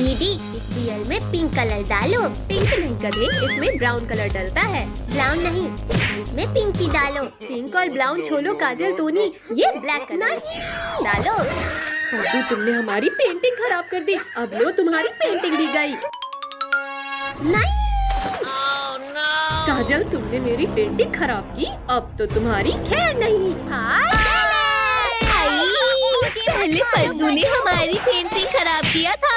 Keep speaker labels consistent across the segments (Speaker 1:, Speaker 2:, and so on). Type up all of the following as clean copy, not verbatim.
Speaker 1: दीदी इस रियल में पिंक कलर डालो।
Speaker 2: पिंक नहीं गधे, इसमें ब्राउन कलर डलता है।
Speaker 1: ब्राउन नहीं, इसमें पिंक ही डालो।
Speaker 2: पिंक और ब्राउन छोड़ो काजल टोनी, ये ब्लैक कलर डालो। अभी तुमने हमारी पेंटिंग खराब कर दी, अब लो तुम्हारी पेंटिंग भी गई।
Speaker 1: नहीं
Speaker 2: काजल तुमने मेरी पेंटिंग खराब की, अब तो तुम्हारी खैर नहीं।
Speaker 1: पहले पद्दू ने हमारी पेंटिंग खराब किया था।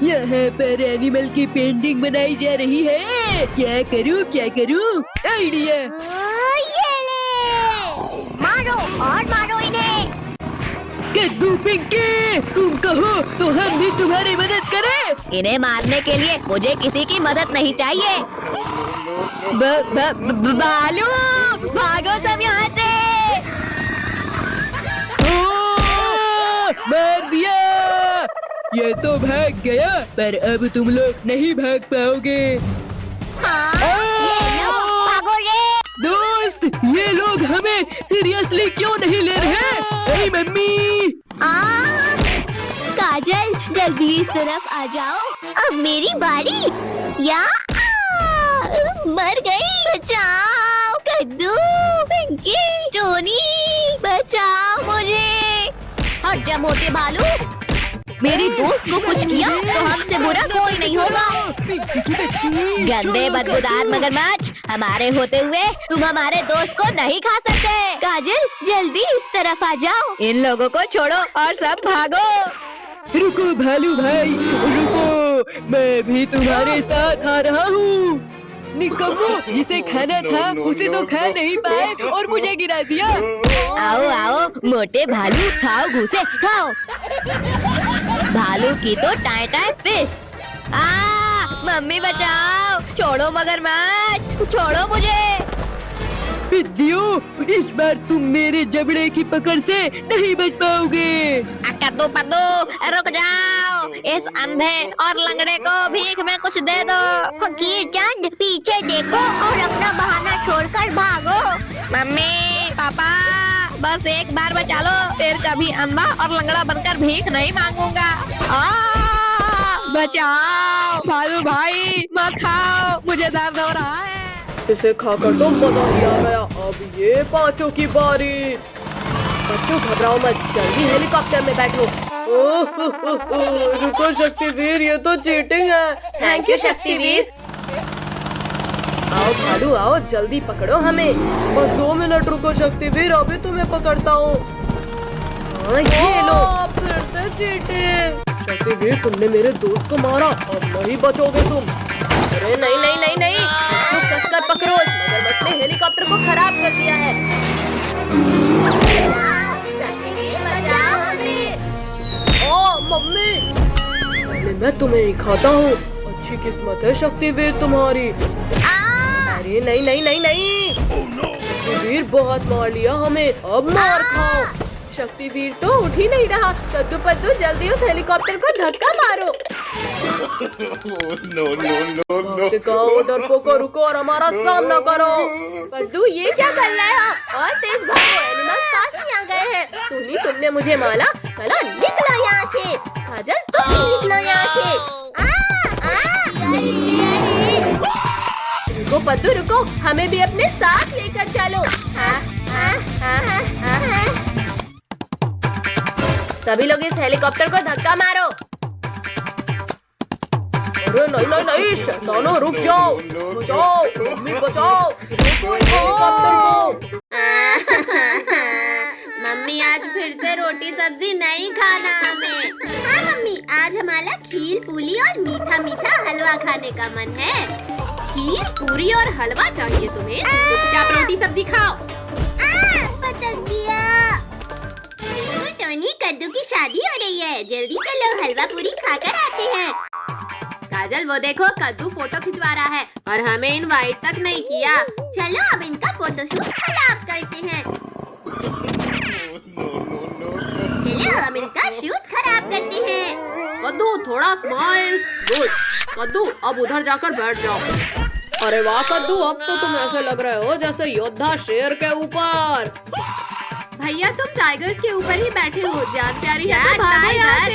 Speaker 3: यहाँ पर एनिमल की पेंटिंग बनाई जा रही है। क्या करूँ आइडिया।
Speaker 1: ये ले, मारो और मारो इन्हें।
Speaker 3: कद्दू पिंकी, तुम कहो तो हम भी तुम्हारी मदद करें।
Speaker 1: इन्हें मारने के लिए मुझे किसी की मदद नहीं चाहिए। बालू भागो सब यहाँ से।
Speaker 3: मार दिया। ये तो भाग गया, पर अब तुम लोग नहीं भाग पाओगे।
Speaker 1: ये लो, भागो रे।
Speaker 3: दोस्त, ये लोग हमें सीरियसली क्यों नहीं ले रहे? ए मम्मी।
Speaker 1: काजल जल्दी इस तरफ आ जाओ। अब मेरी बारी। या मर गई। बचाओ कद्दू, पिंकी, टोनी, बचाओ मुझे। हट जा मोटे भालू। मेरी दोस्त को कुछ किया तो हमसे बुरा कोई नहीं होगा। गंदे बदबूदार मगरमच्छ, हमारे होते हुए तुम हमारे दोस्त को नहीं खा सकते। काजल जल्दी इस तरफ आ जाओ। इन लोगों को छोड़ो और सब भागो।
Speaker 3: रुको भालू भाई, रुको, मैं भी तुम्हारे साथ आ रहा हूँ। निकम्मो, जिसे खाना था उसे तो खा नहीं पाए और मुझे गिरा दिया।
Speaker 1: आओ आओ मोटे भालू, खाओ घुसे खाओ। भालू की तो टाई टाई फिश। मम्मी बचाओ, छोड़ो मगरमच्छ, छोड़ो मुझे।
Speaker 3: पिद्दियो, इस बार तुम मेरे जबड़े की पकड़ से नहीं बच पाओगे।
Speaker 1: कद्दू पद्दू रुक जाओ, इस अंधे और लंगड़े को भीख में कुछ दे दो। फकीर चंद पीछे देखो और अपना बहाना छोड़कर भागो। मम्मी पापा बस एक बार बचा लो, फिर कभी अंधा और लंगड़ा बनकर भीख नहीं मांगूंगा। बचाओ भालू भाई, मत खाओ, मुझे दर्द हो रहा है।
Speaker 2: इसे खाकर तो मजा ही आ गया। अब ये पांचों की बारी। बच्चों घबराओ मत, जल्दी हेलीकॉप्टर में बैठो। रुको शक्तिवीर, ये तो चीटिंग है। Thank you Shaktiveer. आओ भालू आओ, जल्दी पकड़ो हमें। बस 2 मिनट रुको शक्तिवीर, अभी तुम्हें पकड़ता हूँ। ये लो, फिर से चीटिंग। शक्तिवीर तुमने मेरे दोस्त को मारा, अब नहीं बचोगे तुम। अरे नहीं नहीं नहीं नहीं, कसकर पकड़ो, इस मगरमच्छ ने हेलीकॉप्टर को खराब कर दिया है। शक्तिवीर बचाओ हमें। ओ मम्मी, पहले मैं तुम्हें ही खाता हूँ। अच्छी किस्मत है शक्तिवीर तुम्हारी। अरे नहीं नहीं नहीं नहीं, शक्तिवीर बहुत मार लिया हमें, अब मार खाओ। शक्तिवीर तो उठ ही नहीं रहा। कद्दू पद्दू जल्दी उस हेलीकॉप्टर को धक्का मारो। डरपोको रुको और हमारा सामना करो। पद्दू ये क्या कर रहा है? और तेज भागो, एनिमल्स पास ही आ गए हैं। टोनी तुमने मुझे मारा, चलो निकलो यहाँ से। काजल तुम भी निकलो यहाँ से। रुको पद्दू रुको, हमें भी अपने साथ लेकर चलो। सभी लोग इस हेलीकॉप्टर को धक्का मारो। अरे नहीं नहीं नहीं, शैतानों रुक जाओ, बचाओ मम्मी बचाओ, रोको इस हेलीकॉप्टर को।
Speaker 1: मम्मी आज फिर से रोटी सब्जी नहीं खाना हमें। हाँ मम्मी, आज हमारा खीर पूरी और मीठा मीठा हलवा खाने का मन है।
Speaker 2: खीर पूरी और हलवा चाहिए तुम्हें? चुपचाप रोटी सब्जी खाओ।
Speaker 1: पटक दिया। टोनी कद्दू की शादी हो रही है, जल्दी चलो हलवा पूरी खाकर आते हैं।
Speaker 2: काजल वो देखो, कद्दू फोटो खिंचवा रहा है और हमें इनवाइट तक नहीं किया।
Speaker 1: चलो अब इनका फोटोशूट खराब करते हैं। चलो अब इनका शूट खराब करते हैं।
Speaker 2: कद्दू थोड़ा स्माइल। गुड कद्दू, अब उधर जाकर बैठ जाओ। अरे वाह कद्दू, अब तो तुम ऐसे लग रहे हो जैसे योद्धा शेर के ऊपर। भैया तुम टाइगर्स के ऊपर ही बैठे हो, जान प्यारी है तो भागो यहाँ से।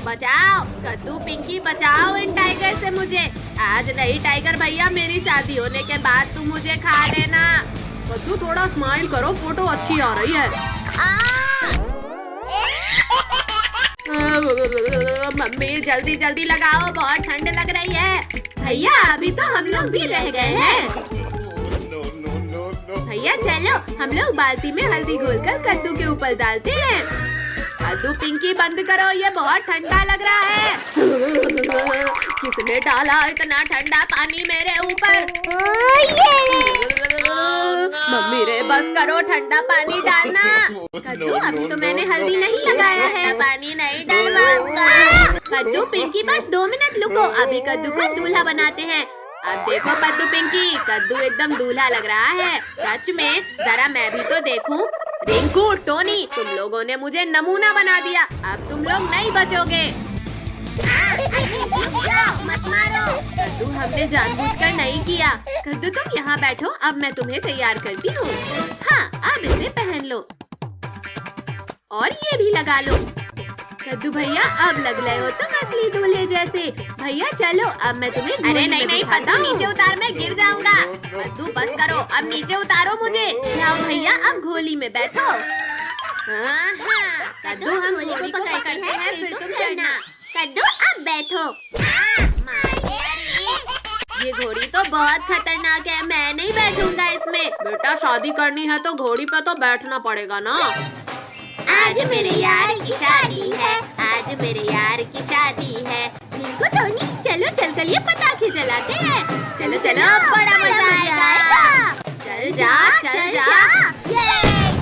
Speaker 4: बचाओ कद्दू पिंकी, बचाओ इन टाइगर से मुझे। आज नहीं टाइगर भैया, मेरी शादी होने के बाद तुम मुझे खा लेना। कद्दू थोड़ा स्माइल करो, फोटो अच्छी आ रही है। मम्मी जल्दी जल्दी लगाओ, बहुत ठंड लग रही है। भैया अभी तो हम लोग भी रह गए हैं। भैया चलो हम लोग बाल्टी में हल्दी घोलकर कद्दू के ऊपर डालते हैं। कद्दू पिंकी बंद करो, ये बहुत ठंडा लग रहा है। किसने डाला इतना ठंडा पानी मेरे ऊपर? मम्मी रे बस करो, ठंडा पानी डालना। कद्दू अभी तो मैंने हल्दी नहीं लगाया है, पानी नहीं डलवाऊंगा। कद्दू पिंकी बस 2 मिनट रुको, अभी कद्दू को दूल्हा बनाते हैं। अब देखो कद्दू पिंकी, कद्दू एकदम दूल्हा लग रहा है। सच में, जरा मैं भी तो देखूं। रिंकू टोनी, तुम लोगों ने मुझे नमूना बना दिया, अब तुम लोग नहीं बचोगे। मत मारो। कद्दू हमने जानबूझकर नहीं किया। कद्दू तुम यहाँ बैठो, अब मैं तुम्हें तैयार करती हूँ। हाँ अब इसे पहन लो और ये भी लगा लो। कद्दू भैया अब लग रहे हो तुम असली दूल्हे जैसे। भैया चलो अब मैं तुम्हें। अरे नहीं नहीं कद्दू, नीचे उतार, मैं गिर जाऊंगा। कद्दू बस करो, अब नीचे उतारो मुझे। जाओ भैया अब घोली में बैठो। कद्दू हम घोड़ी को पकड़ते हैं, फिर तुम चढ़ना। कद्दू अब बैठो। ये घोड़ी तो बहुत खतरनाक है, मैं नहीं बैठूंगा इसमें। बेटा शादी करनी है तो घोड़ी पे तो बैठना पड़ेगा ना। आज मेरे यार की शादी है, आज मेरे यार की शादी है। रिंकू टोनी चलो चलकर ये पटाखे जलाते हैं। चलो चलो बड़ा मजा आएगा। चल जा चल जा। ये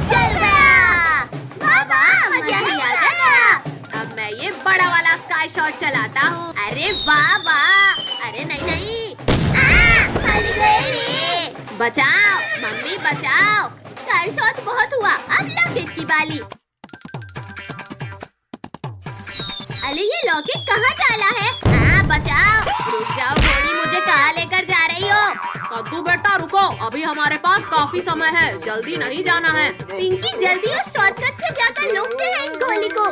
Speaker 4: चल गया, वाह मजा ही आ गया। अब मैं ये बड़ा वाला स्काई शॉट चलाता हूँ। अरे वाह वाह। अरे नहीं नहीं, बचाओ मम्मी बचाओ। स्काई शॉट बहुत हुआ, अब लॉकेट की बारी। अरे ये लॉकेट कहाँ डाला है? बचाओ। रुक जाओ घोड़ी, मुझे कहाँ लेकर जा रही हो? कद्दू बेटा रुको, अभी हमारे पास काफी समय है, जल्दी नहीं जाना है। पिंकी जल्दी उस शॉर्टकट से जाकर रोकते हैं इस घोड़ी को।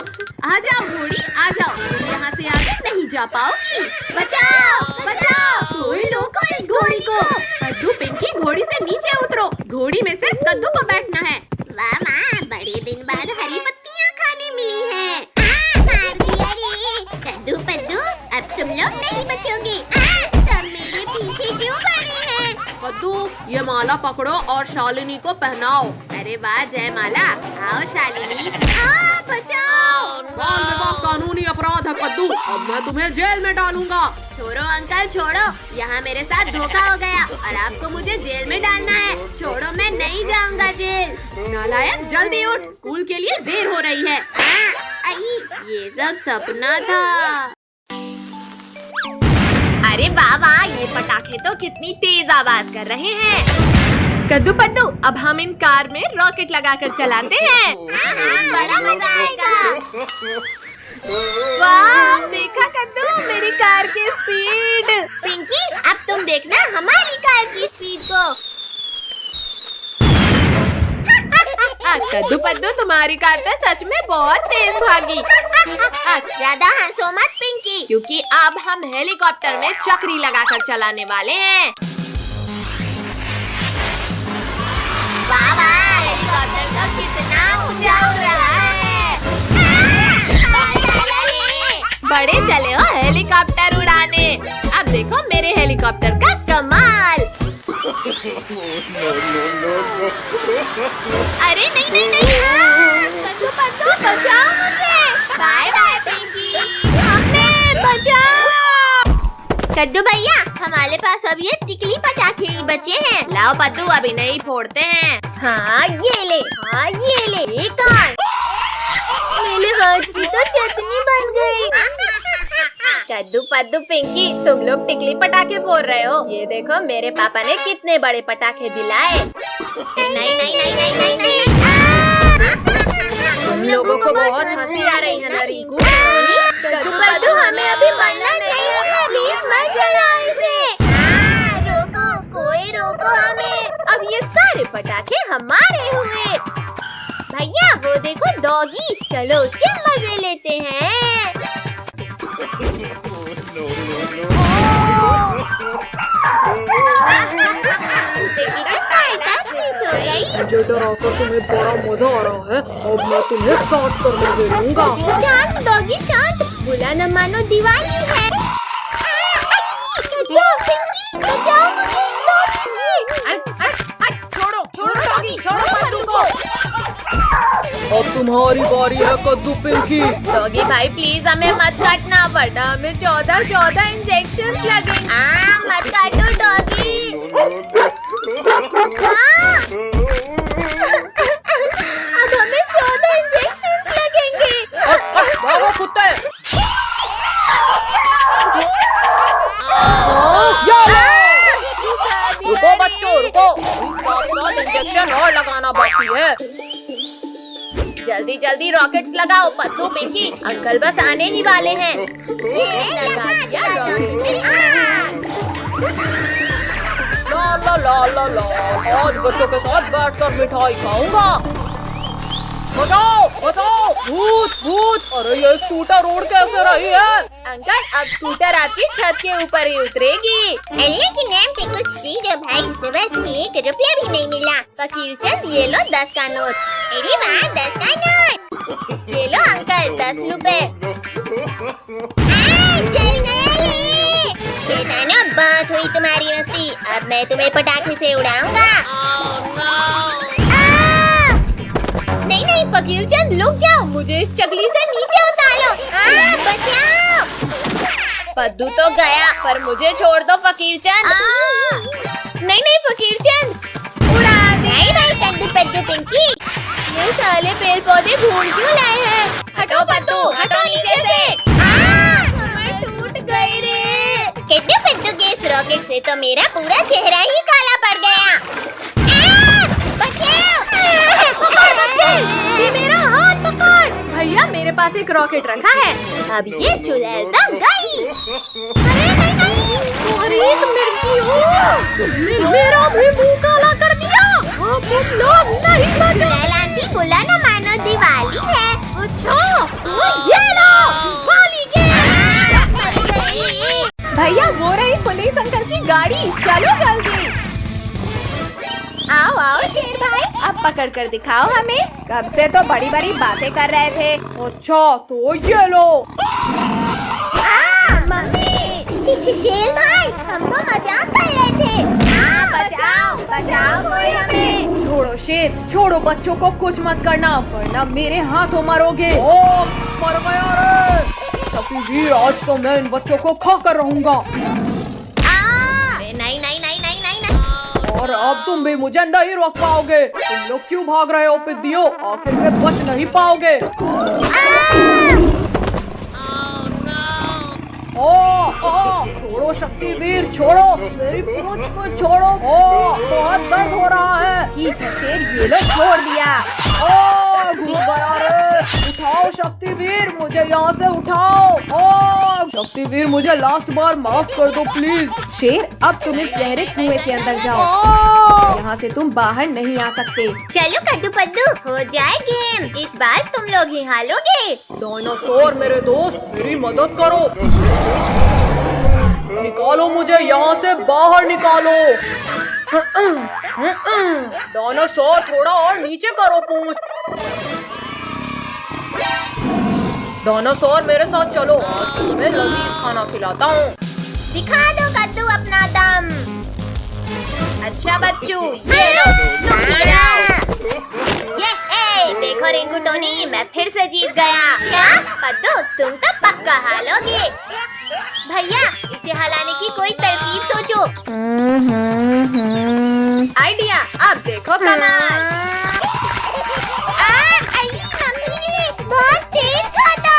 Speaker 4: आ जाओ घोड़ी आ जाओ, तुम यहाँ से आगे नहीं जा पाओगी। बचाओ बचाओ, कोई रोको इस घोड़ी को। कद्दू पिंकी घोड़ी से नीचे उतरो, घोड़ी में सिर्फ कद्दू को बैठना है। वाह माँ, बड़े दिन बाद हरी पत्तियाँ खाने मिली है। कद्दू पद्दू अब तुम लोग नहीं बचोगे। सब मेरे पीछे क्यों पड़े हैं? कद्दू ये माला पकड़ो और शालिनी को पहनाओ। अरे वाह जय माला, आओ शालिनी। बचाओ। बाल विवाह कानूनी अपराध है कद्दू, अब मैं तुम्हें जेल में डालूंगा। छोड़ो अंकल छोड़ो, यहाँ मेरे साथ धोखा हो गया और आपको मुझे जेल में डालना है। छोड़ो मैं नहीं जाऊंगा जेल। नालायक जल्दी उठ, स्कूल के लिए देर हो रही है। ये सब सपना था। अरे वाह वाह, ये पटाखे तो कितनी तेज आवाज कर रहे हैं। कद्दू पद्दू अब हम इन कार में रॉकेट लगाकर चलाते हैं। बड़ा मजा आएगा। वाह देखा कद्दू मेरी कार की स्पीड। पिंकी अब तुम देखना हमारी कार की स्पीड को। कद्दू पद्दू तुम्हारी कार तो सच में बहुत तेज भागी। ज्यादा हंसो मत पिंकी, क्योंकि अब हम हेलीकॉप्टर में चक्री लगाकर चलाने वाले हैं। वाह वाह, हेलीकॉप्टर तो कितना ऊंचा उड़ रहा है। बड़े चले हो हेलीकॉप्टर उड़ाने। अब देखो मेरे हेलीकॉप्टर का कमाल। अरे नहीं नहीं नहीं, कद्दू पद्दू बचाओ मुझे। बाय बाय पिंकी, हमें बचाओ। कद्दू भैया हमारे पास अब ये टिकली पटाखे ही बचे हैं। लाओ पद्दू अभी नहीं फोड़ते हैं। हाँ ये ले, हाँ ये ले। एक और, मेरे हाथ की तो चटनी बन गई। कद्दू पद्दू पिंकी तुम लोग टिकली पटाखे फोड़ रहे हो। ये देखो मेरे पापा ने कितने बड़े पटाखे दिलाए। नहीं नहीं नहीं नहीं नहीं नहीं, तुम लोगों को बहुत हंसी आ रही है ना रिंकू। कद्दू पद्दू हमें अभी मरना नहीं है, प्लीज मत जलाओ इसे। रोको, कोई रोको हमें। अब ये सारे पटाखे हमारे हुए। भैया वो देखो डॉगी, चलो उसके मजे लेते हैं।
Speaker 2: मुझे डराकर तुम्हें बड़ा मजा आ रहा है। अब मैं तुम्हें काट कर मजे लूंगा।
Speaker 1: शांत डॉगी शांत, बुरा न मानो दीवानी है। बचाओ मुझे इस डॉगी से।
Speaker 4: छोड़ो छोड़ो डॉगी, छोड़ो पद्दू को।
Speaker 2: अब तुम्हारी बारी है कद्दू पिंकी।
Speaker 4: डॉगी भाई प्लीज हमें मत काटना, वरना हमें 14 इंजेक्शन लगेंगे।
Speaker 1: मत काटो डॉगी। अब हमें 14 इंजेक्शन लगेंगे।
Speaker 2: भागो कुत्ते। रुको बच्चों रुको, 7 इंजेक्शन और लगाना बाकी है।
Speaker 4: जल्दी जल्दी रॉकेट्स लगाओ पद्दू पिंकी, अंकल बस आने ही वाले हैं। लगा दिया रॉकेट।
Speaker 2: ला ला ला ला ला, आज बच्चों के साथ बैठकर मिठाई खाऊंगा। बचाओ बचाओ, भूत भूत। अरे ये स्कूटर रोड कैसे रही है?
Speaker 4: अंकल अब स्कूटर आपकी छत के ऊपर ही उतरेगी।
Speaker 1: अल्लाह के नाम पे कुछ दीजिए भाई, सुबह से 1 रुपया भी नहीं मिला। फकीर चंद ये लो 10 का नोट। अरे वाह 10 का नोट।
Speaker 4: ये लो अंकल 10 रुपए।
Speaker 1: चल गया ये। शैतानों बहुत हुई तुम्हारी मस्ती, अब मैं तुम्हें पटाखे से उड़ाऊंगा।
Speaker 4: नहीं नहीं फकीर चंद रुक जाओ, मुझे इस चकली से नीचे उतारो।
Speaker 1: बचाओ।
Speaker 4: पद्दू तो गया, पर मुझे छोड़ दो फकीर चंद। नहीं फकीर चंद उड़ा दे।
Speaker 1: नहीं भाई कद्दू पद्दू पिंकी,
Speaker 4: ये साले पेड़ पौधे ढूंढ क्यों लाए हैं? हटो पद्दू हटो नीचे से। कमर टूट गई रे।
Speaker 1: कद्दू पद्दू के इस रॉकेट से तो मेरा पूरा चेहरा ही काला पड़ गया।
Speaker 4: ये मेरा हाथ पकड़। भैया मेरे पास एक रॉकेट रखा है,
Speaker 1: अब ये चुड़ैल तो गई।
Speaker 4: तुम्हारी एक मिर्ची हो, तुमने मेरा भी मुंह काला कर दिया। अब तुम लोग नहीं बचे।
Speaker 1: चुड़ैल आंटी बुला न मानो दिवाली है।
Speaker 4: अच्छा तो ये लो दिवाली के। भैया वो रही पुलिस अंकल की गाड़ी, चलो जल्दी। आओ आओ शेर भाई, अब पकड़ कर दिखाओ हमें, कब से तो बड़ी बड़ी बातें कर रहे थे।
Speaker 2: अच्छा तो ये लो।
Speaker 4: मम्मी
Speaker 1: शेर भाई हम तो मजाक कर रहे थे।
Speaker 4: बचाओ बचाओ कोई हमें।
Speaker 2: छोड़ो शेर छोड़ो, बच्चों को कुछ मत करना वरना मेरे हाथों मरोगे। ओ मर गया रे। शक्तिवीर आज तो मैं इन बच्चों को खा कर रहूंगा।
Speaker 4: नहीं
Speaker 2: और अब तुम भी मुझे नहीं रोक पाओगे। तुम लोग क्यों भाग रहे हो पिद्दियों? आखिर में बच नहीं पाओगे। छोड़ो शक्तिवीर छोड़ो, मेरी पूंछ को छोड़ो। बहुत दर्द हो रहा है।
Speaker 4: ठीक है शेर, ये लो छोड़ दिया।
Speaker 2: घुस गया रे। उठाओ शक्तिवीर, मुझे यहाँ से उठाओ। शक्तिवीर मुझे लास्ट बार माफ कर दो प्लीज।
Speaker 4: शेर अब तुम इस गहरे कुएं के अंदर जाओ, यहाँ से तुम बाहर नहीं आ सकते।
Speaker 1: चलो कद्दू पद्दू हो जाए गेम, इस बार तुम लोग ही हारोगे।
Speaker 2: डायनासोर मेरे दोस्त मेरी मदद करो। निकालो मुझे यहाँ से बाहर निकालो। डायनासोर थोड़ा और नीचे करो पूंछ। डायनासोर मेरे साथ चलो, आज तुम्हें लजीज खाना खिलाता हूँ।
Speaker 1: दिखा दो कद्दू अपना दम।
Speaker 4: अच्छा बच्चों ये लो
Speaker 1: ये देखो रिंकू टोनी, मैं फिर से जीत गया। क्या पद्दू तुम तो पक्का हारोगे। भैया इसे हलाने की कोई तरकीब सोचो।
Speaker 4: आइडिया, अब देखो कमाल।
Speaker 1: बहुत तेज खाता।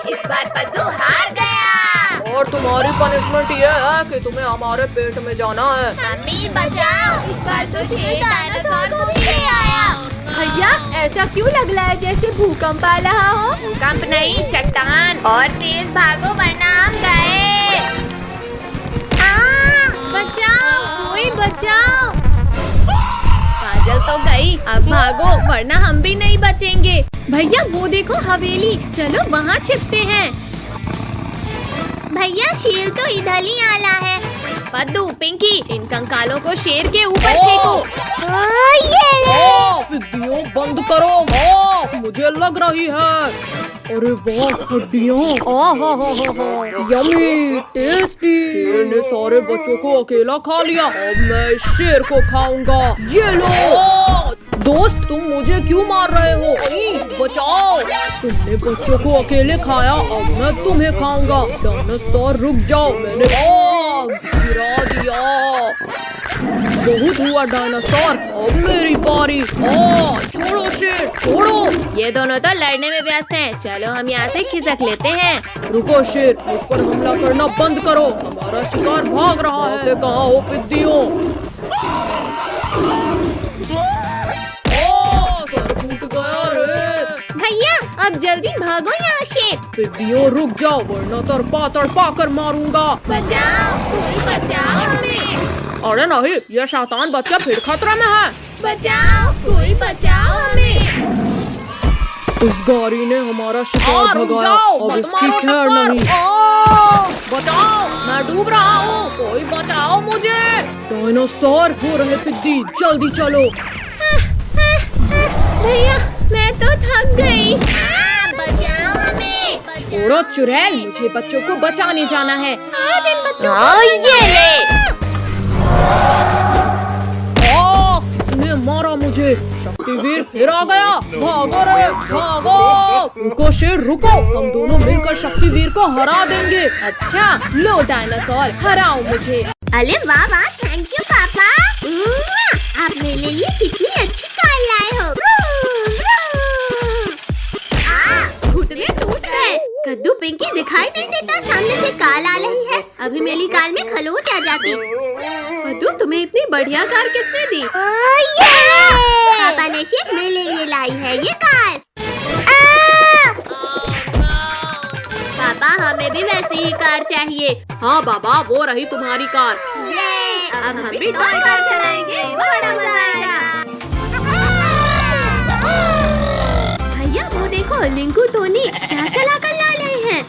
Speaker 4: इस बार पद्दू हार गया।
Speaker 2: और तुम्हारी पनिशमेंट ये है कि तुम्हें हमारे पेट में जाना है।
Speaker 1: मम्मी बचाओ,
Speaker 4: इस बार तो शेर डायनासोर को भी ले आया। भैया ऐसा क्यों लग रहा है जैसे भूकंप आ रहा हो? भूकंप नहीं, चट्टान। और तेज भागो वरना हम गए। बचाओ कोई बचाओ। काजल तो गई, अब भागो वरना हम भी नहीं बचेंगे। भैया वो देखो हवेली, चलो वहाँ छिपते हैं।
Speaker 1: भैया शेर तो इधर ही आला है।
Speaker 4: पद्दू, पिंकी, इन कंकालों को शेर के ऊपर फेंको।
Speaker 2: पिद्दियों बंद करो, मुझे लग रही है। अरे वाह, हड्डियाँ। Yummy, tasty. शेर ने सारे बच्चों को अकेला खा लिया, अब मैं इस शेर को खाऊंगा। ये लो। दोस्त, तुम मुझे क्यों मार रहे हो? बचाओ। तुमने बच्चों को अकेले खाया, अब मैं तुम्हें खाऊंगा। डायनासोर रुक जाओ, मैंने गिरा दिया। बहुत हुआ डायनासोर, अब मेरी बारी। छोड़ो शेर, छोड़ो।
Speaker 4: ये दोनों तो लड़ने में व्यस्त हैं। चलो हम यहाँ से खिसक लेते हैं।
Speaker 2: रुको शेर, मुझ पर हमला करना बंद करो, हमारा शिकार भाग रहा है। कहाँ हो पिद्दियों? सर फूट गया रे।
Speaker 4: भैया अब जल्दी भागो यहाँ से।
Speaker 2: पिद्दियों रुक जाओ, वरना तड़पा कर मारूंगा।
Speaker 4: बचाओ, कोई बचाओ हमें।
Speaker 2: अरे नहीं, ये शैतान बच्चा फिर खतरा में है।
Speaker 4: बचाओ, कोई बचाओ हमें।
Speaker 2: इस गाड़ी ने हमारा शिकार भगाया, अब इसकी खैर नहीं। बचाओ, मैं डूब रहा हूँ, कोई बचाओ मुझे। डायनासोर हो रहे पिद्दी, जल्दी चलो।
Speaker 4: भैया मैं तो थक गई। बचाओ हमें।
Speaker 2: छोड़ो चुड़ैल, मुझे बच्चों को बचाने जाना है।
Speaker 4: आज इन बच्चों को
Speaker 2: ये ले। इसने मारा मुझे। शक्तिवीर फिर आ गया, भागो रे भागो। रुको शेर रुको, हम दोनों मिलकर शक्तिवीर को हरा देंगे।
Speaker 4: अच्छा, लो डायनासोर, हराओ मुझे।
Speaker 1: अरे वाह वाह, थैंक यू पापा। आप मेरे लिए कितनी अच्छी कार लाए हो।
Speaker 4: घुटने टूट गए।
Speaker 1: कद्दू, पिंकी दिखाई नहीं देता, सामने से कार आ रही है। अभी मेरी कार में खरोच आ जाती।
Speaker 4: कद्दू, तुम्हें इतनी बढ़िया कार किसने दी?
Speaker 1: पापा ने सिर्फ मेरे लिए लाई है ये कार।
Speaker 4: पापा हमें भी वैसी ही कार चाहिए।
Speaker 2: हाँ बाबा, वो रही तुम्हारी कार।
Speaker 4: अब हम भी कार चलाएंगे, बड़ा मजा आएगा। भैया वो देखो, लिंकू टोनी क्या चला कर ला रहे हैं।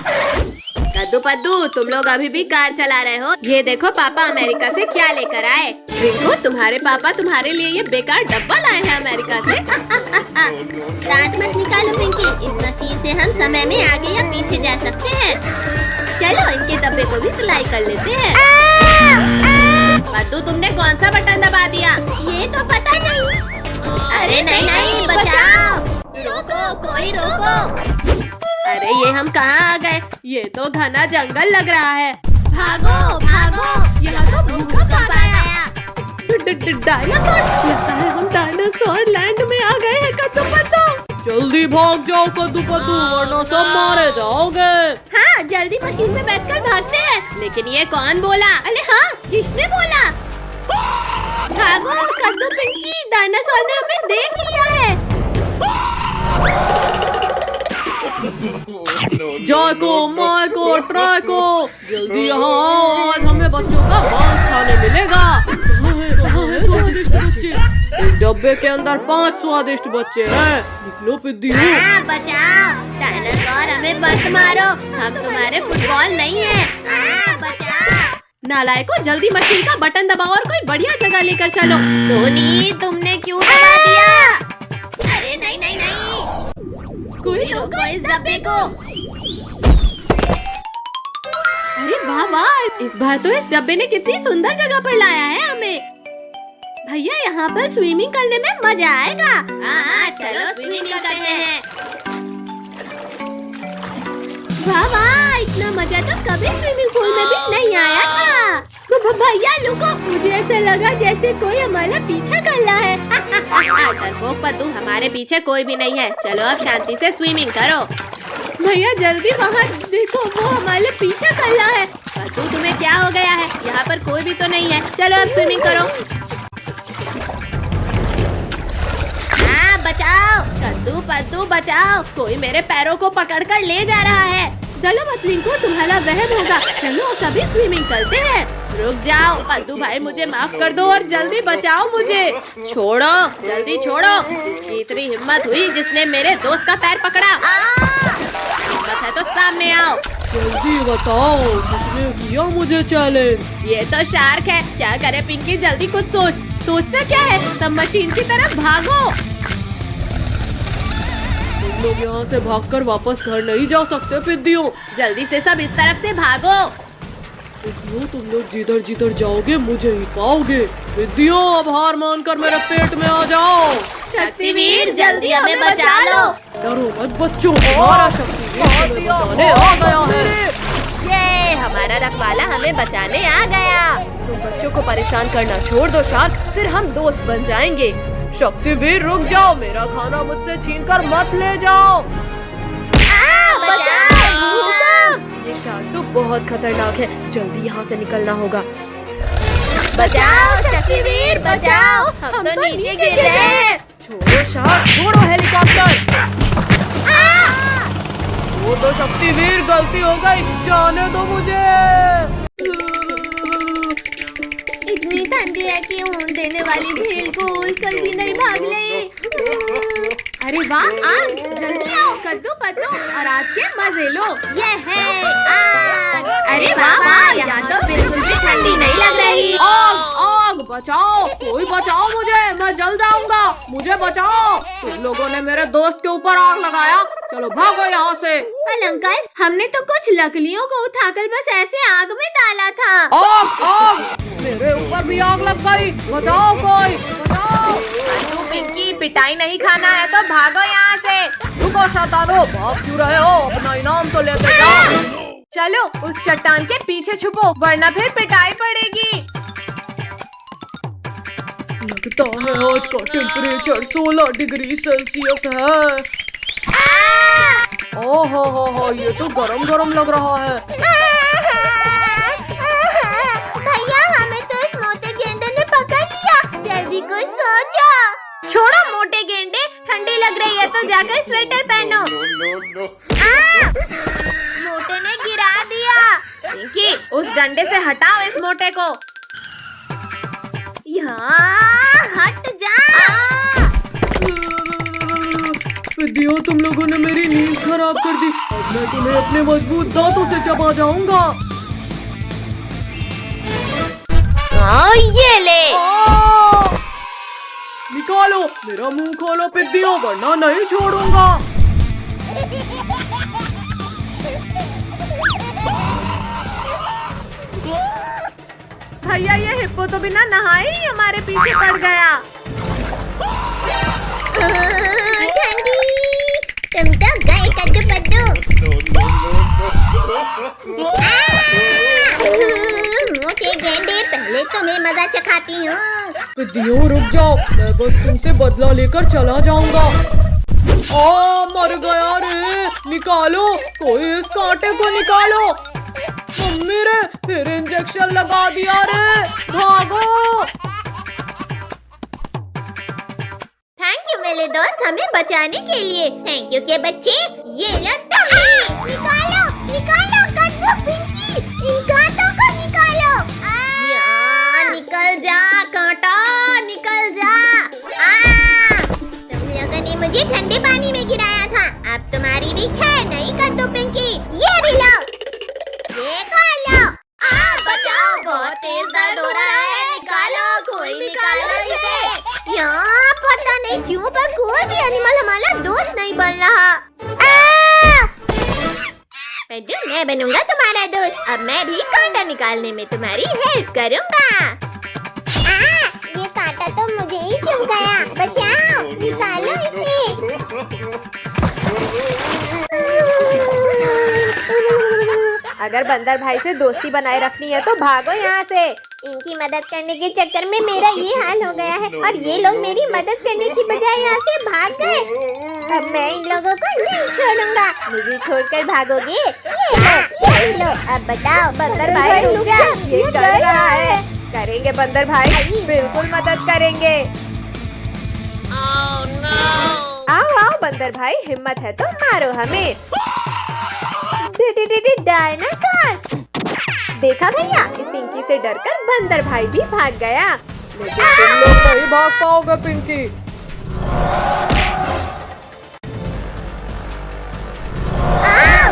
Speaker 4: कद्दू पद्दू, तुम लोग अभी भी कार चला रहे हो? ये देखो पापा अमेरिका से क्या लेकर आए। लिंकू, तुम्हारे पापा तुम्हारे लिए ये बेकार डब्बा लाए हैं अमेरिका से।
Speaker 1: दांत मत निकालो पिंकी, इस मशीन से हम समय में आगे या पीछे जा सकते हैं।
Speaker 4: चलो इनके डब्बे को भी सिलाई कर लेते हैं। पद्दू, तुमने कौन सा बटन दबा दिया?
Speaker 1: ये तो पता नहीं।
Speaker 4: अरे नहीं नहीं,
Speaker 1: बचाओ। रोको, कोई रोको।
Speaker 4: अरे ये हम कहाँ आ गए? ये तो घना जंगल लग रहा है।
Speaker 1: भागो भागो,
Speaker 4: यहाँ तो भूकंप आया। डायनासोर, लगता है हम डायनासोर लैंड में आ गए हैं। कद्दू पद्दू,
Speaker 2: जल्दी भाग जाओ कद्दू पद्दू, वरना सब मारे जाओगे।
Speaker 4: हाँ जल्दी मशीन में बैठकर भागते हैं। लेकिन ये कौन बोला? अरे हाँ, किसने बोला? भागो कद्दू पिंकी, डायनासोर ने हमें देख लिया है।
Speaker 2: जाको, मायको, ट्राइको, जल्दी यहाँ आओ, आज हमें बच्चों का मांस खाने मिलेगा। कहाँ है स्वादिष्ट बच्चे? इस डब्बे के अंदर 5 स्वादिष्ट बच्चे हैं। निकलो पिद्दी।
Speaker 1: बचाओ, डायनासोर हमें मत मारो, हम तुम्हारे फुटबॉल नहीं है। बचाओ।
Speaker 4: नालायको, जल्दी मशीन का बटन दबाओ और कोई बढ़िया जगह लेकर चलो।
Speaker 1: टोनी, तुमने क्यों दबा दिया? अरे नहीं नहीं नहीं,
Speaker 4: कोई
Speaker 1: रोको इस डब्बे को।
Speaker 4: अरे वाह वाह, इस बार तो इस डब्बे ने कितनी सुंदर जगह पर लाया है हमें। भैया यहाँ पर स्विमिंग करने में मजा आएगा।
Speaker 1: हाँ चलो स्विमिंग करते हैं।
Speaker 4: वाह वाह, इतना मजा तो कभी स्विमिंग पूल में भी नहीं आया था। भैया लुको, मुझे ऐसा लगा जैसे कोई हमारा पीछा कर रहा है। डरपोक पद्दू, हमारे पीछे कोई भी नहीं है। चलो अब शांति से स्विमिंग करो। भैया जल्दी वहाँ देखो, वो हमारे पीछा कर रहा है। पद्दू, तुम्हें क्या हो गया है? यहाँ पर कोई भी तो नहीं है। चलो अब स्विमिंग करो।
Speaker 1: बचाओ
Speaker 4: कद्दू पद्दू बचाओ, कोई मेरे पैरों को पकड़कर ले जा रहा है। चलो मसलिन को तुम्हारा वहम होगा। चलो सभी स्विमिंग करते हैं। रुक जाओ पद्दू भाई, मुझे माफ कर दो और जल्दी बचाओ मुझे। छोड़ो, जल्दी छोड़ो। इसकी इतनी हिम्मत हुई जिसने मेरे दोस्त का पैर पकड़ा। हिम्मत है तो सामने आओ।
Speaker 2: जल्दी बताओ किसने किया मुझे चैलेंज।
Speaker 4: ये तो शार्क है। क्या करे पिंकी, जल्दी कुछ सोचना क्या है। सब मशीन की तरफ भागो।
Speaker 2: तुम लोग यहाँ से भागकर वापस घर नहीं जा सकते पिद्दियों।
Speaker 4: जल्दी से सब इस तरफ से भागो।
Speaker 2: पिद्दियों तुम लोग जिधर जिधर जाओगे मुझे ही पाओगे। पिद्दियों अब हार मानकर मेरे पेट में आ जाओ।
Speaker 4: शक्तिवीर जल्दी हमें बचा लो।
Speaker 2: डरो मत बच्चों, हमारा शक्तिवीर तुम्हें बचाने आ गया है।
Speaker 4: ये हमारा रखवाला हमें बचाने आ गया।
Speaker 2: तुम बच्चों को परेशान करना छोड़ दो शार्क, फिर हम दोस्त बन जाएंगे। शक्तिवीर रुक जाओ, मेरा खाना मुझसे छीनकर मत ले जाओ। ये शार्क तो बहुत खतरनाक है, जल्दी यहाँ से निकलना होगा।
Speaker 4: बचाओ शक्तिवीर बचाओ, हम तो नीचे गिर रहे हैं।
Speaker 2: छोड़ो शार्क, छोड़ो हेलीकॉप्टर। वो तो शक्तिवीर, गलती हो गई, जाने दो मुझे।
Speaker 4: इतनी ठंडी है कि ऊन देने वाली भेल को उछल भी नहीं भाग ले। अरे वाह, आग जल्दी आओ, कद्दू पत्तो और आग के मजे लो। ये है आग। अरे वाह वाह, यहाँ तो बिल्कुल भी ठंडी नहीं लग रही।
Speaker 2: आग बचाओ, कोई बचाओ मुझे, मैं जल जाऊंगा, मुझे बचाओ। तुम लोगों ने मेरे दोस्त के ऊपर आग लगाया, चलो भागो यहाँ से।
Speaker 4: पर अंकल, हमने तो कुछ लकड़ियों को उठाकर बस ऐसे आग में डाला था।
Speaker 2: आग आग, मेरे ऊपर भी आग लग गई, बचाओ कोई, बचाओ।
Speaker 4: पिंकी, पिटाई नहीं खाना है तो भागो यहाँ से।
Speaker 2: रुको शैतानो, भाग क्यों रहे हो, अपना इनाम तो लेते जाओ।
Speaker 4: चलो उस चट्टान के पीछे छुपो, वरना फिर पिटाई पड़ेगी।
Speaker 2: लगता है आज का टेम्परेचर 16 डिग्री सेल्सियस है। ओहो हो, ये तो गरम गरम लग रहा है।
Speaker 1: भैया, हमें तो इस मोटे गेंडे ने पकड़ लिया, जल्दी कोई सो जाओ।
Speaker 4: छोड़ो मोटे गेंडे, ठंडी लग रही है तो जाकर स्वेटर पहनो।
Speaker 1: मोटे ने गिरा दिया।
Speaker 4: पिंकी, उस डंडे से हटाओ इस मोटे को।
Speaker 1: यहाँ हट जा।
Speaker 2: पिद्दियों, तुम लोगों ने मेरी नींद खराब कर दी, अब मैं तुम्हें अपने मजबूत दांतों से चबा जाऊंगा।
Speaker 1: ये ले।
Speaker 2: निकालो, मेरा मुंह खोलो पिद्दियों, वरना नहीं छोड़ूंगा।
Speaker 4: भैया, ये हिप्पो तो बिना नहाए ही हमारे पीछे पड़ गया।
Speaker 1: ठंडी, तुम तो गए कद्दू पद्दू। मोटे गेंडे, पहले तुम्हें मजा चखाती हूँ।
Speaker 2: पिद्दियों रुक जाओ, मैं बस तुमसे बदला लेकर चला जाऊंगा। मर गया रे, निकालो, कोई इस कांटे को निकालो। मम्मी रे, फिर इंजेक्शन लगा दिया रे, भागो।
Speaker 1: थैंक यू मेरे दोस्त, हमें बचाने के लिए। थैंक यू के बच्चे, ये लो तुम्हें। निकालो निकालो कद्दू, पिंकी, इन कांटों को निकालो। निकल जा कांटा, निकल जा। तुम लोगों ने मुझे ठंडे पानी में गिराया था, अब तुम्हारी भी खैर नहीं कद्दू पिंकी। ये भी लो, ये खा लो। बचाओ, बहुत तेज दर्द हो रहा है, निकालो, कोई निकालो इसे। यहाँ पता नहीं क्यों पर कोई भी एनिमल हमारा दोस्त नहीं बन रहा। पेड्डू, मैं बनूंगा तुम्हारा दोस्त, अब मैं भी कांटा निकालने में तुम्हारी हेल्प करूंगा। ये कांटा तो मुझे ही चुभ गया, बचाओ, निकालो इसे।
Speaker 4: अगर बंदर भाई से दोस्ती बनाए रखनी है तो भागो यहाँ से।
Speaker 1: इनकी मदद करने के चक्कर में मेरा ये हाल हो गया है और ये लोग मेरी मदद करने की बजाय यहाँ से भाग गए। अब मैं इन लोगों को नहीं छोड़ूंगा। मुझे छोड़कर भागोगे? ये लो। अब बताओ
Speaker 4: बंदर भाई रुक जा, ये कर रहा है। करेंगे बंदर भाई, बिल्कुल मदद करेंगे। आओ आओ बंदर भाई, हिम्मत है तो मारो हमें। डायनासोर! देखा भैया, इस पिंकी से डरकर बंदर भाई भी भाग गया।
Speaker 2: लेकिन तुम लोग नहीं भाग पाओगे पिंकी।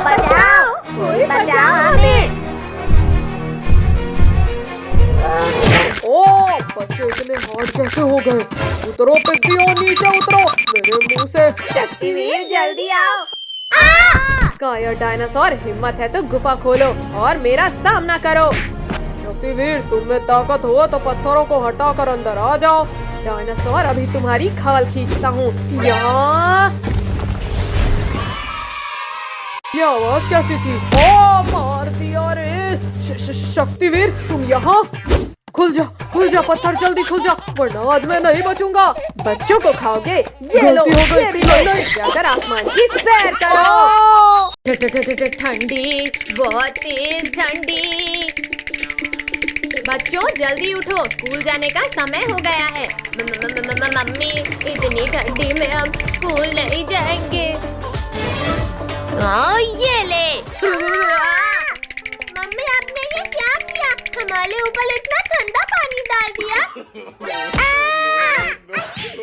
Speaker 1: बचाओ, कोई बचाओ।
Speaker 2: कैसे हो गए? उतरो पिद्दियों, नीचे उतरो मेरे मुंह से।
Speaker 4: शक्तिवीर जल्दी आओ।
Speaker 2: काया डायनासोर, हिम्मत है तो गुफा खोलो और मेरा सामना करो। शक्तिवीर, तुम में ताकत हो तो पत्थरों को हटाकर अंदर आ जाओ। डायनासोर, अभी तुम्हारी खाल खींचता हूँ। ये आवाज कैसी थी? ओ, मार दिया रे। शक्तिवीर, तुम यहाँ? खुल जा पत्थर, जल्दी खुल जा, वरना आज मैं नहीं बचूंगा। बच्चों को खाओगे? ये लो, ये भी लो। जाकर आसमान की सैर करो।
Speaker 4: ठंडी, बहुत तेज ठंडी। बच्चों जल्दी उठो, स्कूल जाने का समय हो गया है। मम्मी, इतनी ठंडी में हम स्कूल नहीं जाएंगे। ये ले। मम्मी, आपने ये क्या किया? हमारे ऊपर इतना ठंडा पानी डाल दिया।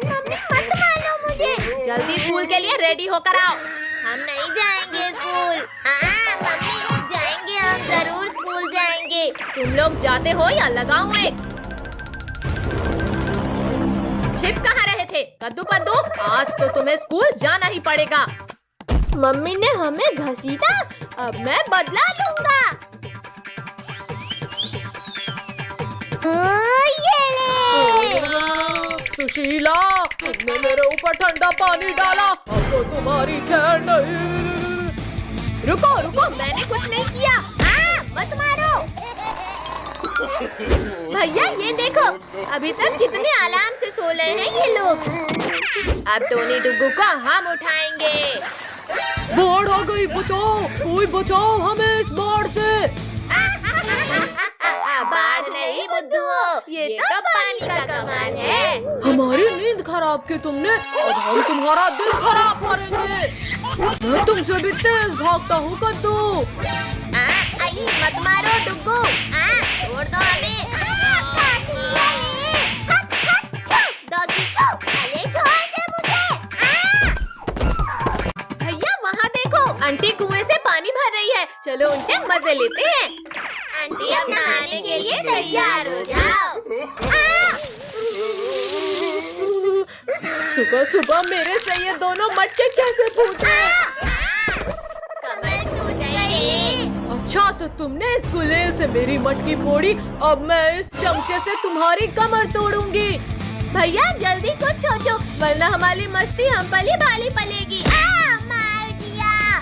Speaker 4: मम्मी, मत मारो मुझे। जल्दी स्कूल के लिए रेडी होकर आओ। हम नहीं जाएंगे स्कूल। मम्मी, जाएंगे, हम जरूर स्कूल जाएंगे। तुम लोग जाते हो या लगाऊं एक? छिप कहाँ रहे थे कद्दू पद्दू? आज तो तुम्हें स्कूल जाना ही पड़ेगा। मम्मी ने हमें घसीटा, अब मैं बदला लूंगा। ये ले।
Speaker 2: सुशीला, तुमने मेरे ऊपर ठंडा पानी डाला, अब तो तुम्हारी खैर नहीं।
Speaker 4: रुको, मैंने कुछ नहीं किया। मत मारो। भैया, ये देखो, अभी तक कितने आराम से सो रहे हैं ये लोग। अब टोनी डुग्गू को हम उठाएंगे।
Speaker 2: बाढ़ आ गई, बचाओ, कोई बचाओ हमें इस बाढ़ से।
Speaker 4: बाढ़ नहीं बुद्धू, ये तो पानी का कमाल है।
Speaker 2: हमारी नींद खराब की तुमने, अब हम तुम्हारा दिल खराब करेंगे। मैं तुमसे भी तेज भागता हूँ कद्दू।
Speaker 4: मत मारो डुग्गू, छोड़ दो हमें। डॉगी छो, अरे छोड़ दे मुझे। भैया, वहाँ देखो, आंटी कुएं से पानी भर रही है। चलो उनके मजे लेते हैं। आंटी, अब नहाने के लिए तैयार हो जाओ।
Speaker 2: सुबह सुबह मेरे से ये दोनों मटके कैसे फूट रहे?
Speaker 4: कमर टूट गई।
Speaker 2: अच्छा, तो तुमने इस गुलेल से मेरी मटकी फोड़ी, अब मैं इस चमचे से तुम्हारी कमर तोड़ूंगी।
Speaker 4: भैया, जल्दी कुछ सोचो, वरना हमारी मस्ती हम पली भाली पलेगी। मार दिया।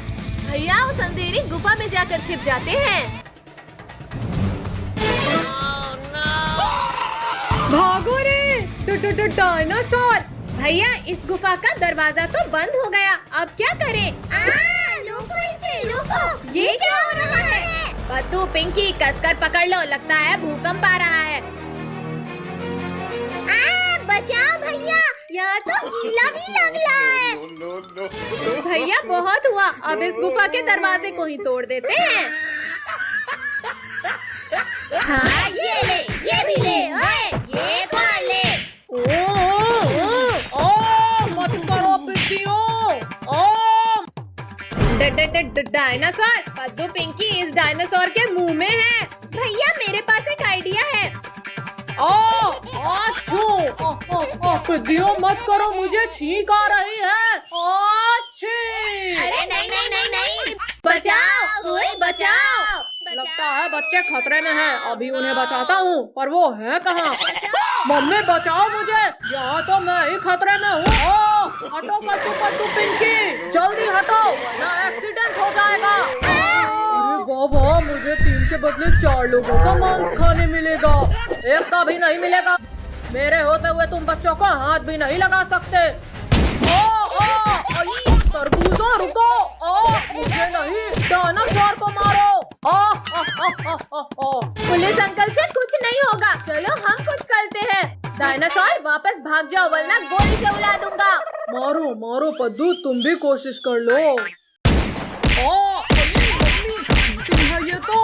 Speaker 4: भैया, उस अंधेरी गुफा में जाकर छिप जाते हैं।
Speaker 2: भागो रे डायनासोर।
Speaker 4: भैया, इस गुफा का दरवाजा तो बंद हो गया, अब क्या करें? रुको इसे, रुको। ये क्या हो रहा है? कद्दू, पिंकी, कसकर पकड़ लो, लगता है भूकंप आ रहा है। बचाओ भैया, यहाँ तो गीला भी लग रहा है। भैया, बहुत हुआ, अब इस गुफा के दरवाजे को ही तोड़ देते हैं। हाँ, ये ले, ये भी ले, ओए, ये खा ले।
Speaker 2: मत करो पिद्दियों।
Speaker 4: डायनासोर, कद्दू पिंकी इस डायनासोर के मुंह में है। भैया, मेरे पास एक आइडिया है।
Speaker 2: पिद्दियों, मत करो, मुझे छींक आ रही है।
Speaker 4: अरे नहीं, बचाओ, कोई बचाओ।
Speaker 2: लगता है बच्चे खतरे में हैं, अभी उन्हें बचाता हूँ, पर वो है कहाँ? मम्मी, बचाओ मुझे, यहाँ तो मैं ही खतरे में हूँ। हटो कद्दू पद्दू पिंकी, जल्दी हटो, वरना एक्सीडेंट हो जाएगा। अरे वाह, मुझे 3 के बदले 4 लोगों का मांस खाने मिलेगा, एक का भी नहीं मिलेगा। मेरे होते हुए तुम बच्चों को हाथ भी नहीं लगा सकते। तरबूजों, रुको। मुझे नहीं, डायनासोर को मारो।
Speaker 4: पुलिस अंकल से कुछ नहीं होगा, चलो हम कुछ करते हैं। डायनासोर, वापस भाग जाओ, वरना गोली से उड़ा दूंगा।
Speaker 2: मारो पद्दू, तुम भी कोशिश कर लो। ये तो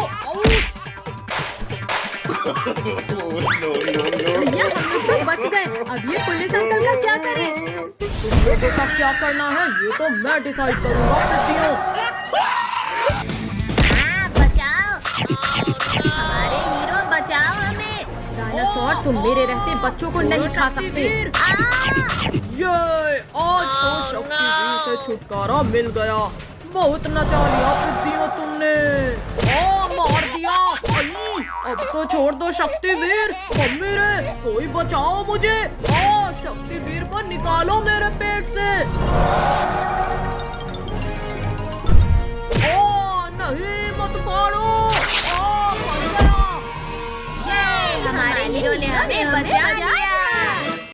Speaker 4: भैया, हम लोग तो बच गए, अब ये पुलिस अंकल का क्या करें?
Speaker 2: तुम का क्या करना है ये तो मैं डिसाइड करूंगा।
Speaker 4: बचाओ, हमारे हीरो, बचाओ हमें।
Speaker 2: डायनासोर,
Speaker 4: तुम मेरे रहते बच्चों को नहीं खा सकते।
Speaker 2: ये आज तो शक्तिवीर से छुटकारा मिल गया। बहुत नचालियाँ पीती हो तुमने। मार दिया। आई, अब तो छोड़ दो शक्तिवीर। मम्मी रे, कोई बचाओ मुझे। शक्तिवीर को निकालो मेरे पेट से। नहीं, मत मारो। मर गया।
Speaker 4: हमारे हीरो ने हमें बचा लिया।